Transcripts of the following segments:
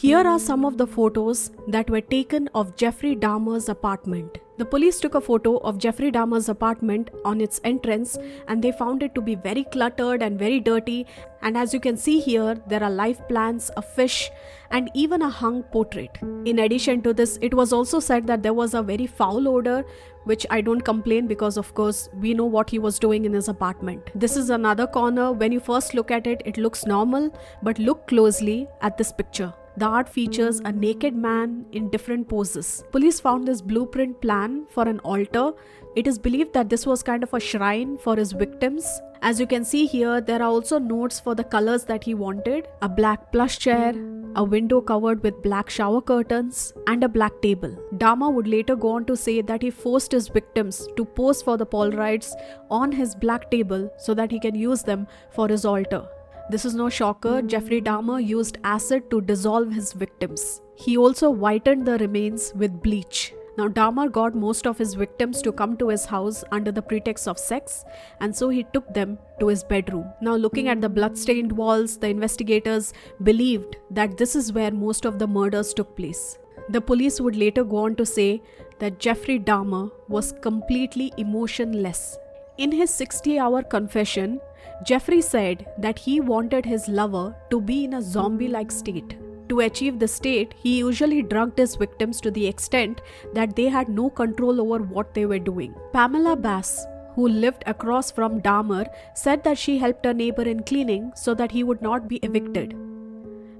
Here are some of the photos that were taken of Jeffrey Dahmer's apartment. The police took a photo of Jeffrey Dahmer's apartment on its entrance and they found it to be very cluttered and very dirty, and as you can see here, there are live plants, a fish and even a hung portrait. In addition to this, it was also said that there was a very foul odor, which I don't complain because of course we know what he was doing in his apartment. This is another corner. When you first look at it, it looks normal, but look closely at this picture. The art features a naked man in different poses. Police found this blueprint plan for an altar. It is believed that this was kind of a shrine for his victims. As you can see here, there are also notes for the colors that he wanted: a black plush chair, a window covered with black shower curtains, and a black table. Dahmer would later go on to say that he forced his victims to pose for the Polaroids on his black table so that he can use them for his altar. This is no shocker, Jeffrey Dahmer used acid to dissolve his victims. He also whitened the remains with bleach. Now Dahmer got most of his victims to come to his house under the pretext of sex, and so he took them to his bedroom. Now looking at the blood-stained walls, the investigators believed that this is where most of the murders took place. The police would later go on to say that Jeffrey Dahmer was completely emotionless. In his 60-hour confession, Jeffrey said that he wanted his lover to be in a zombie-like state. To achieve this state, he usually drugged his victims to the extent that they had no control over what they were doing. Pamela Bass, who lived across from Dahmer, said that she helped a neighbor in cleaning so that he would not be evicted,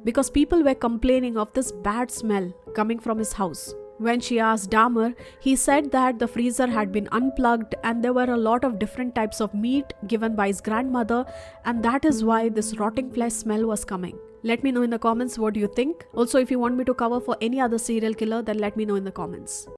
because people were complaining of this bad smell coming from his house. When she asked Dahmer, he said that the freezer had been unplugged and there were a lot of different types of meat given by his grandmother, and that is why this rotting flesh smell was coming. Let me know in the comments what you think. Also, if you want me to cover for any other serial killer, then let me know in the comments.